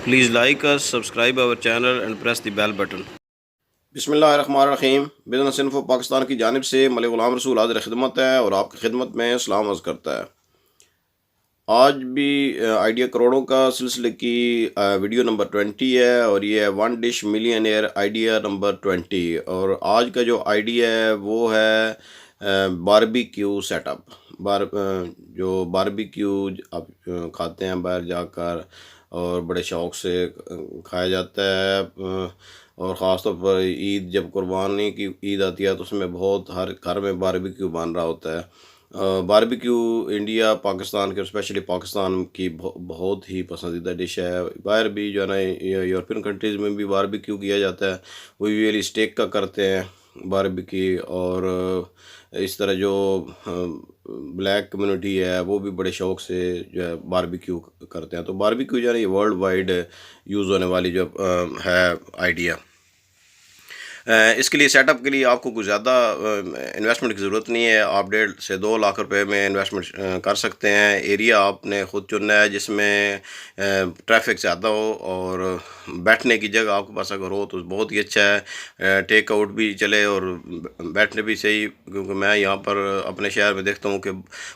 Please like us, subscribe our channel and press the bell button. بسم اللہ الرحمن الرحیم۔ Business info Pakistan کی جانب سے ملک غلام رسول حاضر خدمت ہے اور آپ کی خدمت میں سلام عرض کرتا ہے۔ آج بھی آئیڈیا کروڑوں کا سلسلے کی ویڈیو نمبر 20 ہے اور یہ ہے 1 dish million air idea number 20، اور آج کا جو آئیڈیا ہے وہ ہے باربی کیو سیٹ اپ۔ جو باربی کیو آپ کھاتے ہیں باہر جا کر اور بڑے شوق سے کھایا جاتا ہے، اور خاص طور پر عید جب قربانی کی عید آتی ہے تو اس میں بہت ہر گھر میں باربی کیو بن رہا ہوتا ہے۔ باربی کیو انڈیا پاکستان کے اسپیشلی پاکستان کی بہت ہی پسندیدہ ڈش ہے۔ باہر بھی جو ہے نا یورپین کنٹریز میں بھی باربی کیو کیا جاتا ہے، وہ یوزلی اسٹیک کا کرتے ہیں باربی کی، اور اس طرح جو بلیک کمیونٹی ہے وہ بھی بڑے شوق سے جو ہے باربی کیو کرتے ہیں۔ تو باربی کیو جو ہے نا یہ ورلڈ وائڈ یوز ہونے والی جو ہے آئیڈیا۔ اس کے لیے سیٹ اپ کے لیے آپ کو کچھ زیادہ انویسٹمنٹ کی ضرورت نہیں ہے، آپ 1.5 سے 2 لاکھ روپے میں انویسٹمنٹ کر سکتے ہیں۔ ایریا آپ نے خود چننا ہے جس میں ٹریفک زیادہ ہو، اور بیٹھنے کی جگہ آپ کے پاس اگر ہو تو بہت ہی اچھا ہے، ٹیک آؤٹ بھی چلے اور بیٹھنے بھی صحیح، کیونکہ میں یہاں پر اپنے شہر میں دیکھتا ہوں کہ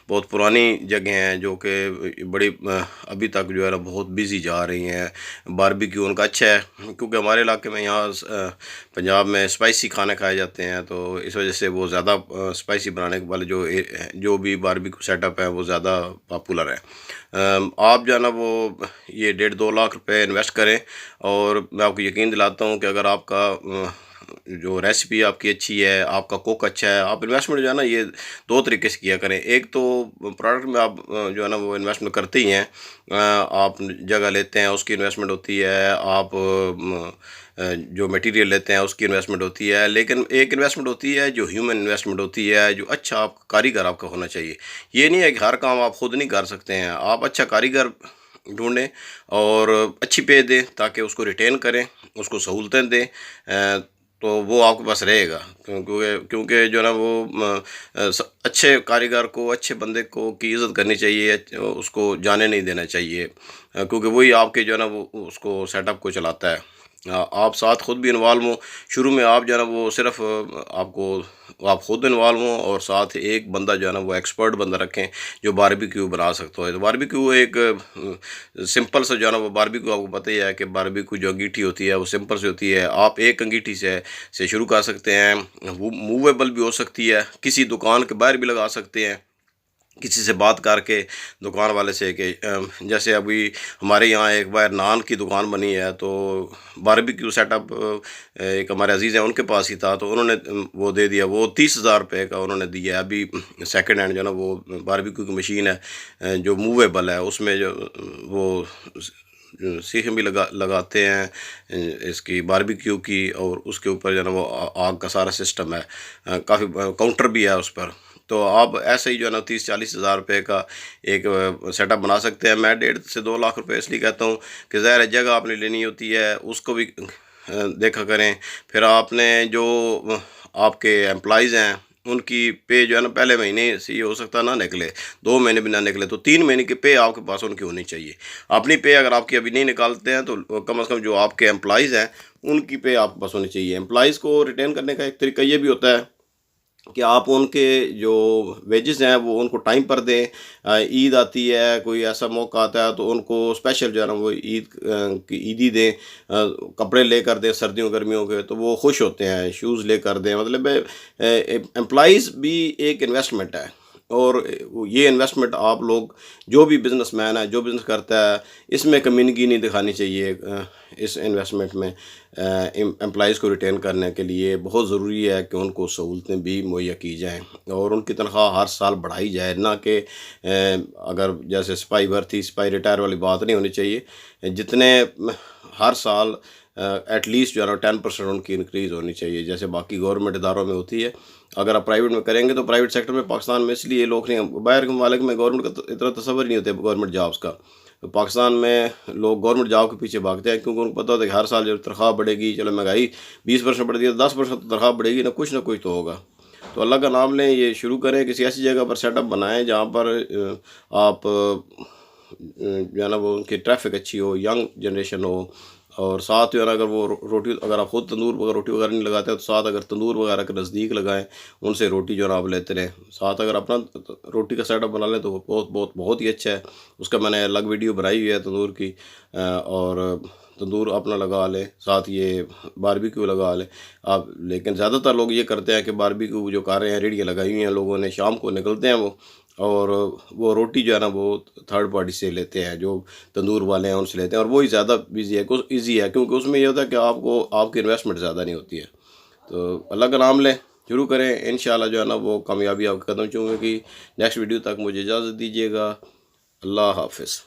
بہت پرانی جگہیں ہیں جو کہ بڑی ابھی تک جو ہے نا بہت بزی جا رہی ہیں۔ باربی کیو ان کا اچھا ہے کیونکہ ہمارے علاقے میں یہاں پنجاب میں اسپائسی کھانے کھائے جاتے ہیں، تو اس وجہ سے وہ زیادہ اسپائسی بنانے والے جو بھی باربی کیو سیٹ اپ ہے وہ زیادہ پاپولر ہے۔ آپ جو ہے نا وہ یہ 1.5-2 لاکھ روپے انویسٹ کریں، اور میں آپ کو یقین دلاتا ہوں کہ اگر آپ کا جو ریسیپی آپ کی اچھی ہے، آپ کا کوک اچھا ہے، آپ انویسٹمنٹ جو ہے نا یہ 2 طریقے سے کیا کریں۔ ایک تو پروڈکٹ میں آپ جو ہے نا وہ انویسٹمنٹ کرتے ہی ہیں، آپ جگہ لیتے ہیں اس کی انویسٹمنٹ ہوتی ہے، آپ جو میٹیریل لیتے ہیں اس کی انویسٹمنٹ ہوتی ہے، لیکن ایک انویسٹمنٹ ہوتی ہے جو ہیومن انویسٹمنٹ ہوتی ہے، جو اچھا آپ کاریگر آپ کا ہونا چاہیے۔ یہ نہیں ہے کہ ہر کام آپ خود نہیں کر سکتے ہیں، آپ اچھا کاریگر ڈھونڈیں اور اچھی پے دیں تاکہ اس کو ریٹین کریں، اس کو سہولتیں دیں، تو وہ آپ کے پاس رہے گا۔ کیونکہ جو ہے نا وہ اچھے کاریگر کو، اچھے بندے کو کی عزت کرنی چاہیے، اس کو جانے نہیں دینا چاہیے، کیونکہ وہی آپ کے جو ہے نا وہ اس کو سیٹ اپ کو چلاتا ہے۔ آپ ساتھ خود بھی انوالو ہوں، شروع میں آپ جو ہے نا وہ صرف آپ خود انوالو ہوں، اور ساتھ ایک بندہ جو ہے نا وہ ایکسپرٹ بندہ رکھیں جو باربی کیو بنا سکتا ہے۔ تو باربی کیو ایک سمپل سے جو ہے نا وہ باربی کیو آپ کو پتہ ہی ہے کہ باربی کیو جو انگیٹھی ہوتی ہے وہ سمپل سے ہوتی ہے، آپ ایک انگیٹھی سے شروع کر سکتے ہیں، وہ موویبل بھی ہو سکتی ہے، کسی دکان کے باہر بھی لگا سکتے ہیں، کسی سے بات کر کے دکان والے سے کہ جیسے ابھی ہمارے یہاں ایک بار نان کی دکان بنی ہے، تو باربی کیو سیٹ اپ ایک ہمارے عزیز ہیں ان کے پاس ہی تھا، تو انہوں نے وہ دے دیا، وہ 30,000 روپے کا انہوں نے دیا ہے۔ ابھی سیکنڈ ہینڈ جو ہے نا وہ باربی کیو کی مشین ہے جو موویبل ہے، اس میں جو وہ سیخیں بھی لگاتے ہیں اس کی باربی کیو کی، اور اس کے اوپر جو ہے نا وہ آگ کا سارا سسٹم ہے، کافی کاؤنٹر بھی ہے اس پر۔ تو آپ ایسے ہی جو ہے نا 30-40 ہزار روپے کا ایک سیٹ اپ بنا سکتے ہیں۔ میں 1.5 سے 2 لاکھ روپے اس لیے کہتا ہوں کہ ظاہر جگہ آپ نے لینی ہوتی ہے، اس کو بھی دیکھا کریں۔ پھر آپ نے جو آپ کے امپلائیز ہیں ان کی پے جو ہے نا پہلے مہینے سے یہ ہو سکتا نہ نکلے، 2 مہینے بھی نہ نکلے، تو 3 مہینے کی پے آپ کے پاس ان کی ہونی چاہیے۔ اپنی پے اگر آپ کی ابھی نہیں نکالتے ہیں تو کم از کم جو آپ کے امپلائیز ہیں ان کی پے آپ کے پاس ہونی چاہیے۔ امپلائیز کو ریٹین کرنے کا ایک طریقہ یہ بھی ہوتا ہے کہ آپ ان کے جو ویجز ہیں وہ ان کو ٹائم پر دیں۔ عید آتی ہے، کوئی ایسا موقع آتا ہے تو ان کو اسپیشل جو ہے نا وہ عید کی عیدی دیں، کپڑے لے کر دیں سردیوں گرمیوں کے، تو وہ خوش ہوتے ہیں، شوز لے کر دیں۔ مطلب امپلائیز بھی ایک انویسٹمنٹ ہے، اور یہ انویسٹمنٹ آپ لوگ جو بھی بزنس مین ہے، جو بزنس کرتا ہے، اس میں کمیونگی نہیں دکھانی چاہیے۔ اس انویسٹمنٹ میں امپلائیز کو ریٹین کرنے کے لیے بہت ضروری ہے کہ ان کو سہولتیں بھی مہیا کی جائیں، اور ان کی تنخواہ ہر سال بڑھائی جائے، نہ کہ اگر جیسے سپاہی بھرتی، سپاہی ریٹائر والی بات نہیں ہونی چاہیے، جتنے ہر سال ایٹ لیسٹ جو ہے نا 10% ان کی انکریز ہونی چاہیے، جیسے باقی گورنمنٹ اداروں میں ہوتی ہے۔ اگر آپ پرائیویٹ میں کریں گے تو پرائیویٹ سیکٹر میں پاکستان میں اس لیے لوگ نہیں، باہر کے ممالک میں گورنمنٹ کا اتنا تصور نہیں ہوتا ہے گورنمنٹ جابس کا، پاکستان میں لوگ گورنمنٹ جاب کے پیچھے بھاگتے ہیں کیونکہ ان کو پتہ ہوتا ہے کہ ہر سال جب تنخواہ بڑھے گی، چلو مہنگائی 20% بڑھ گئی تو 10% تنخواہ بڑھے گی، نہ کچھ تو ہوگا۔ تو اللہ کا نام لیں، یہ شروع کریں، کسی ایسی جگہ پر سیٹ اپ بنائیں جہاں پر آپ جو ہے نا وہ ان کی ٹریفک اچھی ہو، ینگ جنریشن ہو، اور ساتھ جو ہے نا اگر وہ روٹی، اگر آپ خود تندور وغیرہ روٹی وغیرہ نہیں لگاتے ہیں تو ساتھ اگر تندور وغیرہ کے نزدیک لگائیں، ان سے روٹی جو ہے نا آپ لیتے رہیں، ساتھ اگر اپنا روٹی کا سیٹ اپ بنا لیں تو وہ بہت ہی اچھا ہے۔ اس کا میں نے الگ ویڈیو بنائی ہوئی ہے تندور کی، اور تندور اپنا لگا لیں، ساتھ یہ باربیکیو لگا لیں آپ۔ لیکن زیادہ تر لوگ یہ کرتے ہیں کہ باربیکیو جو کاریں ہیں، ریڑیاں لگائی ہوئی ہیں لوگوں نے، شام کو نکلتے ہیں اور وہ روٹی جو ہے نا وہ تھرڈ پارٹی سے لیتے ہیں، جو تندور والے ہیں ان سے لیتے ہیں، اور وہی زیادہ ایزی ہے، کیونکہ اس میں یہ ہوتا ہے کہ آپ کی انویسٹمنٹ زیادہ نہیں ہوتی ہے۔ تو اللہ کا نام لیں، شروع کریں، انشاءاللہ جو ہے نا وہ کامیابی آپ کے قدم چومے گی۔ نیکسٹ ویڈیو تک مجھے اجازت دیجیے گا، اللہ حافظ۔